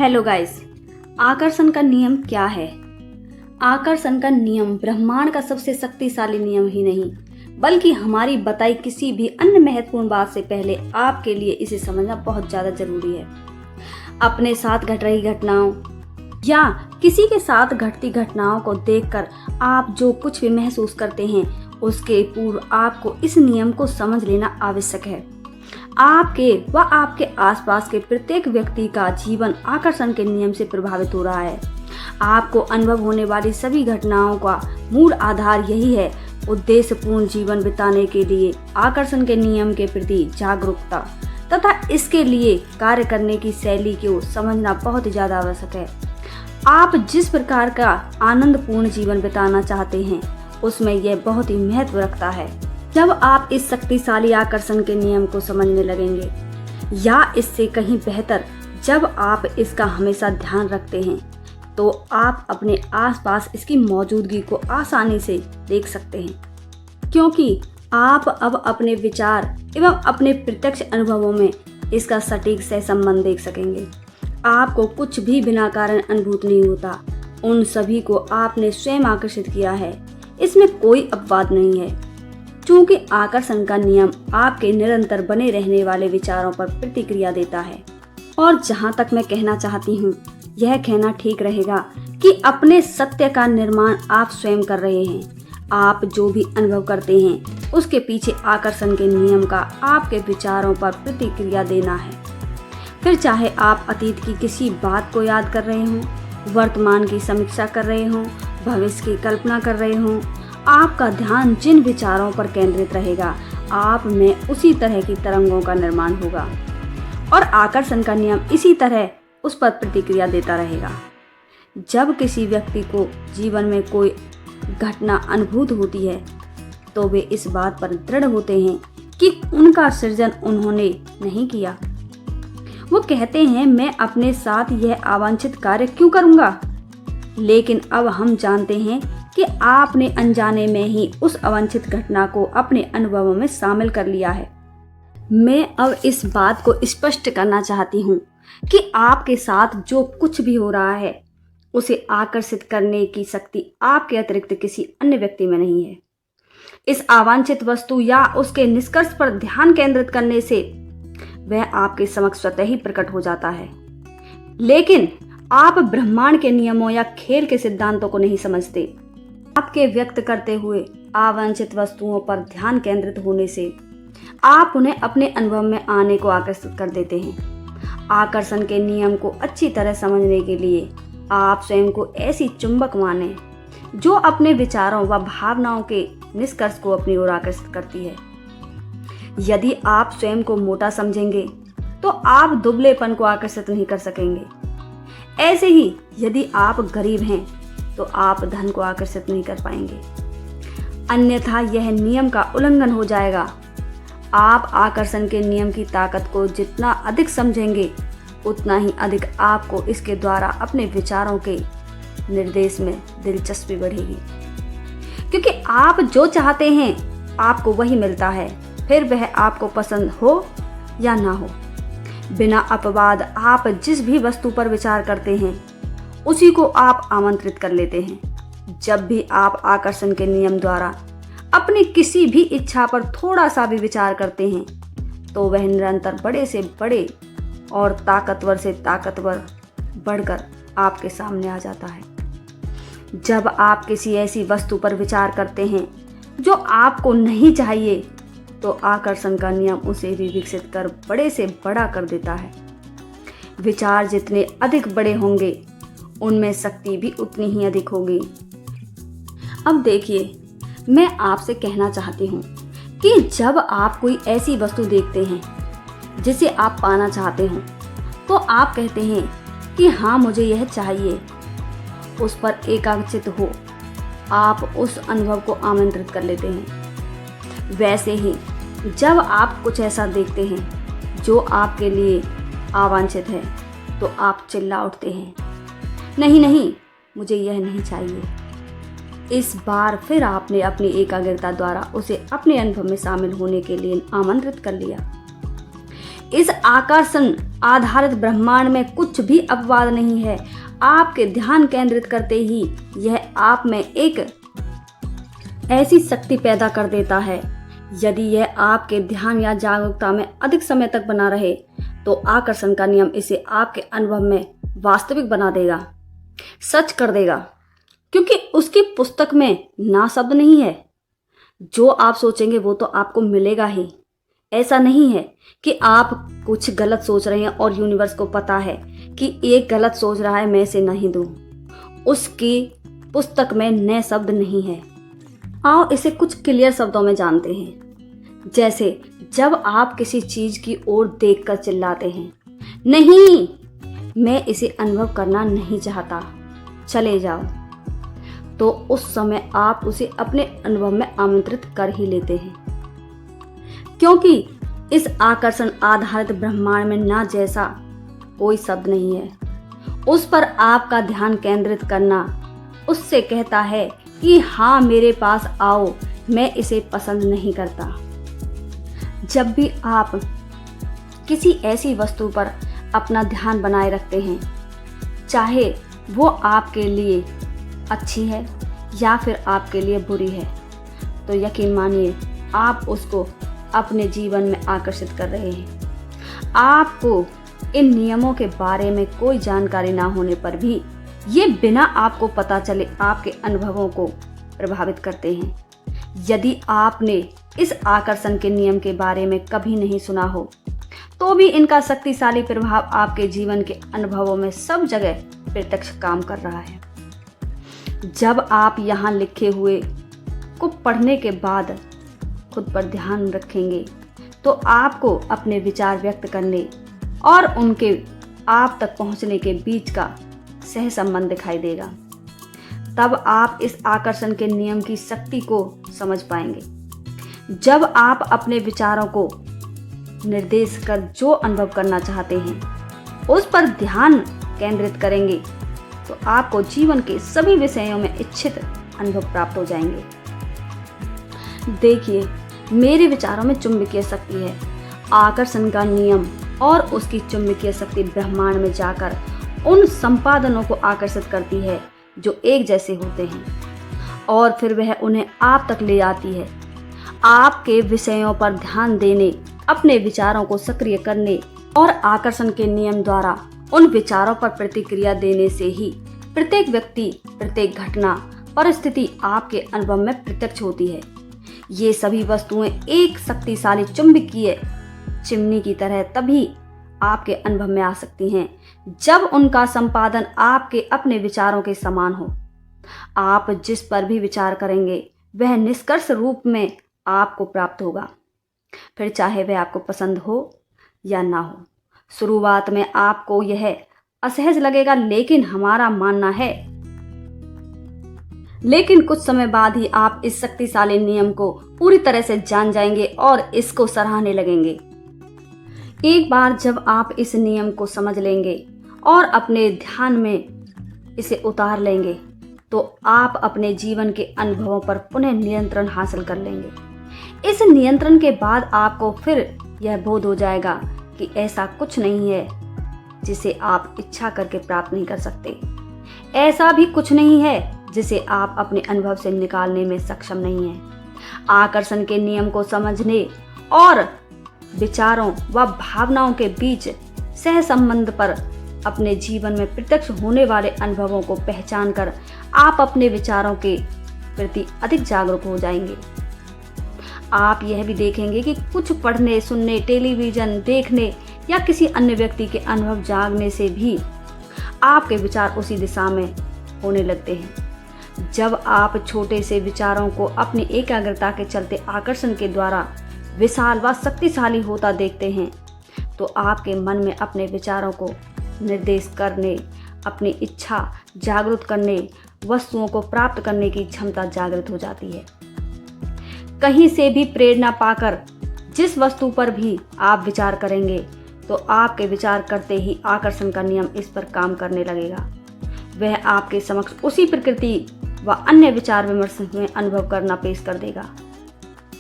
Hello guys, आकर्षण का नियम क्या है? आकर्षण का नियम ब्रह्मांड का सबसे शक्तिशाली नियम ही नहीं, बल्कि हमारी बताई किसी भी अन्य महत्वपूर्ण बात से पहले आपके लिए इसे समझना बहुत ज्यादा जरूरी है। अपने साथ घट रही घटनाओं या किसी के साथ घटती घटनाओं को देखकर आप जो कुछ भी महसूस करते हैं, उसके पूर्व आपको इस नियम को समझ लेना आवश्यक है। आपके व आपके आसपास के प्रत्येक व्यक्ति का जीवन आकर्षण के नियम से प्रभावित हो रहा है। आपको अनुभव होने वाली सभी घटनाओं का मूल आधार यही है। उद्देश्यपूर्ण जीवन बिताने के लिए आकर्षण के नियम के प्रति जागरूकता तथा इसके लिए कार्य करने की शैली को समझना बहुत ज्यादा आवश्यक है। आप जिस प्रकार का आनंदपूर्ण जीवन बिताना चाहते हैं, उसमें यह बहुत ही महत्व रखता है। जब आप इस शक्तिशाली आकर्षण के नियम को समझने लगेंगे, या इससे कहीं बेहतर जब आप इसका हमेशा ध्यान रखते हैं, तो आप अपने आसपास इसकी मौजूदगी को आसानी से देख सकते हैं, क्योंकि आप अब अपने विचार एवं अपने प्रत्यक्ष अनुभवों में इसका सटीक सहसंबंध देख सकेंगे। आपको कुछ भी बिना कारण अनुभूत नहीं होता, उन सभी को आपने स्वयं आकर्षित किया है, इसमें कोई अपवाद नहीं है। चूंकि आकर्षण का नियम आपके निरंतर बने रहने वाले विचारों पर प्रतिक्रिया देता है, और जहां तक मैं कहना चाहती हूँ, यह कहना ठीक रहेगा कि अपने सत्य का निर्माण आप स्वयं कर रहे हैं। आप जो भी अनुभव करते हैं, उसके पीछे आकर्षण के नियम का आपके विचारों पर प्रतिक्रिया देना है। फिर चाहे आप अतीत की किसी बात को याद कर रहे हों, वर्तमान की समीक्षा कर रहे हों, भविष्य की कल्पना कर रहे हों, आपका ध्यान जिन विचारों पर केंद्रित रहेगा, आप में उसी तरह की तरंगों का निर्माण होगा और आकर्षण का नियम इसी तरह उस पर प्रतिक्रिया देता रहेगा। जब किसी व्यक्ति को जीवन में कोई घटना अनुभूत होती है, तो वे इस बात पर दृढ़ होते हैं कि उनका सृजन उन्होंने नहीं किया। वो कहते हैं, मैं अपने साथ यह अवांछित कार्य क्यों करूंगा? लेकिन अब हम जानते हैं कि आपने अनजाने में ही उस अवांछित घटना को अपने अनुभवों में शामिल कर लिया है। मैं अब इस बात को स्पष्ट करना चाहती हूँ कि आपके साथ जो कुछ भी हो रहा है, उसे आकर्षित करने की शक्ति आपके अतिरिक्त किसी अन्य व्यक्ति में नहीं है। इस अवांछित वस्तु या उसके निष्कर्ष पर ध्यान केंद्रित करने से वह आपके समक्ष स्वतः ही प्रकट हो जाता है। लेकिन आप ब्रह्मांड के नियमों या खेल के सिद्धांतों को नहीं समझते। आपके व्यक्त करते हुए अवांछित वस्तुओं पर ध्यान केंद्रित होने से आप उन्हें अपने अनुभव में आने को आकर्षित कर देते हैं। आकर्षण के नियम को अच्छी तरह समझने के लिए आप स्वयं को ऐसी चुंबक माने जो अपने विचारों व भावनाओं के निष्कर्ष को अपनी ओर आकर्षित करती है। यदि आप स्वयं को मोटा समझेंगे, तो आप दुबलेपन को आकर्षित नहीं कर सकेंगे। ऐसे ही यदि आप गरीब हैं, तो आप धन को आकर्षित नहीं कर पाएंगे, अन्यथा यह नियम का उल्लंघन हो जाएगा। आप आकर्षण के नियम की ताकत को जितना अधिक समझेंगे, उतना ही अधिक आपको इसके द्वारा अपने विचारों के निर्देश में दिलचस्पी बढ़ेगी, क्योंकि आप जो चाहते हैं आपको वही मिलता है, फिर वह आपको पसंद हो या ना हो। बिना अपवाद आप जिस भी वस्तु पर विचार करते हैं, उसी को आप आमंत्रित कर लेते हैं। जब भी आप आकर्षण के नियम द्वारा अपनी किसी भी इच्छा पर थोड़ा सा भी विचार करते हैं, तो वह निरंतर बड़े से बड़े और ताकतवर से ताकतवर बढ़कर आपके सामने आ जाता है। जब आप किसी ऐसी वस्तु पर विचार करते हैं जो आपको नहीं चाहिए, तो आकर्षण का नियम उसे भी विकसित कर बड़े से बड़ा कर देता है। विचार जितने अधिक बड़े होंगे, उनमें शक्ति भी उतनी ही अधिक होगी। अब देखिए, मैं आपसे कहना चाहती हूँ कि जब आप कोई ऐसी वस्तु देखते हैं जिसे आप पाना चाहते हो, तो आप कहते हैं कि हाँ, मुझे यह चाहिए। उस पर एकाग्रचित हो आप उस अनुभव को आमंत्रित कर लेते हैं। वैसे ही जब आप कुछ ऐसा देखते हैं जो आपके लिए अवांछित है, तो आप चिल्ला उठते हैं, नहीं नहीं, मुझे यह नहीं चाहिए। इस बार फिर आपने अपनी एकाग्रता द्वारा उसे अपने अनुभव में शामिल होने के लिए आमंत्रित कर लिया। इस आकर्षण आधारित ब्रह्मांड में कुछ भी अपवाद नहीं है। आपके ध्यान केंद्रित करते ही यह आप में एक ऐसी शक्ति पैदा कर देता है। यदि यह आपके ध्यान या जागरूकता में अधिक समय तक बना रहे तो आकर्षण का नियम इसे आपके अनुभव में वास्तविक बना देगा, सच कर देगा, क्योंकि उसकी पुस्तक में ना शब्द नहीं है। जो आप सोचेंगे वो तो आपको मिलेगा ही। ऐसा नहीं है कि आप कुछ गलत सोच रहे हैं और यूनिवर्स को पता है कि एक गलत सोच रहा है, मैं इसे नहीं दूं। उसकी पुस्तक में नए शब्द नहीं है। आओ इसे कुछ क्लियर शब्दों में जानते हैं। जैसे जब आप किसी चीज की ओर देखकर चिल्लाते हैं, नहीं, मैं इसे अनुभव करना नहीं चाहता, चले जाओ, तो उस समय आप उसे अपने अनुभव में आमंत्रित कर ही लेते हैं। क्योंकि इस आकर्षण आधारित ब्रह्मांड में ना जैसा कोई शब्द नहीं है। उस पर आपका ध्यान केंद्रित करना उससे कहता है कि हाँ, मेरे पास आओ, मैं इसे पसंद नहीं करता। जब भी आप किसी ऐसी वस्तु पर अपना ध्यान बनाए रखते हैं, चाहे वो आपके लिए अच्छी है या फिर आपके लिए बुरी है, तो यकीन मानिए आप उसको अपने जीवन में आकर्षित कर रहे हैं। आपको इन नियमों के बारे में कोई जानकारी ना होने पर भी ये बिना आपको पता चले आपके अनुभवों को प्रभावित करते हैं। यदि आपने इस आकर्षण के नियम के बारे में कभी नहीं सुना हो तो भी इनका शक्तिशाली प्रभाव आपके जीवन के अनुभवों में सब जगह प्रत्यक्ष काम कर रहा है। जब आप यहाँ लिखे हुए को पढ़ने के बाद खुद पर ध्यान रखेंगे तो आपको अपने विचार व्यक्त करने और उनके आप तक पहुँचने के बीच का सह संबंध दिखाई देगा। तब आप इस आकर्षण के नियम की शक्ति को समझ पाएंगे। जब आप अपने विचारों को निर्देश कर जो अनुभव करना चाहते हैं उस पर ध्यान केंद्रित करेंगे तो आपको जीवन के सभी विषयों में इच्छित अनुभव प्राप्त हो जाएंगे। देखिए, मेरे विचारों में चुंबकीय शक्ति है। आकर्षण का नियम और उसकी चुंबकीय शक्ति ब्रह्मांड में जाकर उन संपादनों को आकर्षित करती है जो एक जैसे होते हैं और फिर वह उन्हें आप तक ले आती है। आपके विषयों पर ध्यान देने, अपने विचारों को सक्रिय करने और आकर्षण के नियम द्वारा उन विचारों पर प्रतिक्रिया देने से ही प्रत्येक व्यक्ति, प्रत्येक घटना, परिस्थिति आपके अनुभव में प्रत्यक्ष होती है। ये सभी वस्तुएं एक शक्तिशाली चुंबकीय चिमनी की तरह तभी आपके अनुभव में आ सकती हैं जब उनका संपादन आपके अपने विचारों के समान हो। आप जिस पर भी विचार करेंगे वह निष्कर्ष रूप में आपको प्राप्त होगा, फिर चाहे वह आपको पसंद हो या ना हो। शुरुआत में आपको यह असहज लगेगा, लेकिन हमारा मानना है लेकिन कुछ समय बाद ही आप इस शक्तिशाली नियम को पूरी तरह से जान जाएंगे और इसको सराहने लगेंगे। एक बार जब आप इस नियम को समझ लेंगे और अपने ध्यान में इसे उतार लेंगे तो आप अपने जीवन के अनुभवों पर पुनः नियंत्रण हासिल कर लेंगे। इस नियंत्रण के बाद आपको फिर यह बोध हो जाएगा कि ऐसा कुछ नहीं है जिसे आप इच्छा करके प्राप्त नहीं कर सकते। ऐसा भी कुछ नहीं है जिसे आप अपने अनुभव से निकालने में सक्षम नहीं हैं। आकर्षण के नियम को समझने और विचारों व भावनाओं के बीच सह संबंध पर अपने जीवन में प्रत्यक्ष होने वाले अनुभवों को पहचान कर आप अपने विचारों के प्रति अधिक जागरूक हो जाएंगे। आप यह भी देखेंगे कि कुछ पढ़ने, सुनने, टेलीविजन देखने या किसी अन्य व्यक्ति के अनुभव जागने से भी आपके विचार उसी दिशा में होने लगते हैं। जब आप छोटे से विचारों को अपनी एकाग्रता के चलते आकर्षण के द्वारा विशाल व शक्तिशाली होता देखते हैं तो आपके मन में अपने विचारों को निर्देश करने, अपनी इच्छा जागृत करने, वस्तुओं को प्राप्त करने की क्षमता जागृत हो जाती है। कहीं से भी प्रेरणा पाकर जिस वस्तु पर भी आप विचार करेंगे तो आपके विचार करते ही आकर्षण का नियम इस पर काम करने लगेगा। वह आपके समक्ष उसी प्रकृति व अन्य विचार विमर्श में अनुभव करना पेश कर देगा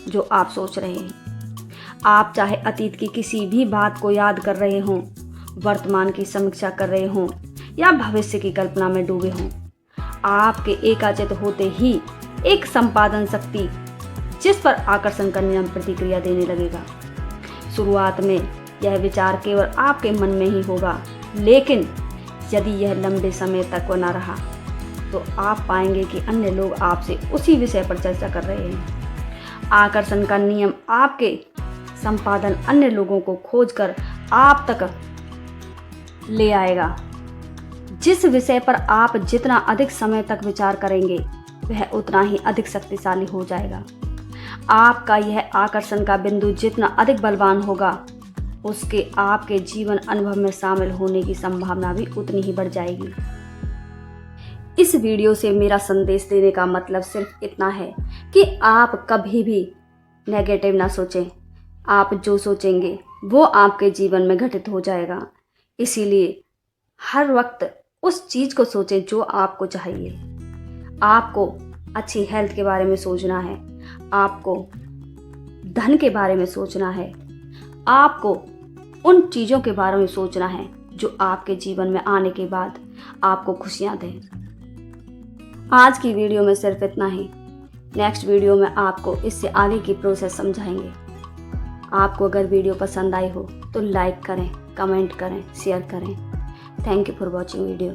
जो आप सोच रहे हैं। आप चाहे अतीत की किसी भी बात को याद कर रहे हों, वर्तमान की समीक्षा कर रहे हों या भविष्य की कल्पना में डूबे हों, आपके एकाचित होते ही एक संपादन शक्ति जिस पर आकर्षण का नियम प्रतिक्रिया देने लगेगा। शुरुआत में यह विचार केवल आपके मन में ही होगा, लेकिन यदि यह लंबे समय तक बना रहा तो आप पाएंगे कि अन्य लोग आपसे उसी विषय पर चर्चा कर रहे हैं। आकर्षण का नियम आपके संपादन अन्य लोगों को खोजकर आप तक ले आएगा। जिस विषय पर आप जितना अधिक समय तक विचार करेंगे वह उतना ही अधिक शक्तिशाली हो जाएगा। आपका यह आकर्षण का बिंदु जितना अधिक बलवान होगा, उसके आपके जीवन अनुभव में शामिल होने की संभावना भी उतनी ही बढ़ जाएगी। इस वीडियो से मेरा संदेश देने का मतलब सिर्फ इतना है कि आप कभी भी नेगेटिव ना सोचें। आप जो सोचेंगे वो आपके जीवन में घटित हो जाएगा। इसीलिए हर वक्त उस चीज़ को सोचें जो आपको चाहिए। आपको अच्छी हेल्थ के बारे में सोचना है, आपको धन के बारे में सोचना है, आपको उन चीज़ों के बारे में सोचना है जो आपके जीवन में आने के बाद आपको खुशियाँ दें। आज की वीडियो में सिर्फ इतना ही। नेक्स्ट वीडियो में आपको इससे आगे की प्रोसेस समझाएंगे। आपको अगर वीडियो पसंद आई हो तो लाइक करें, कमेंट करें, शेयर करें। Thank you for watching video.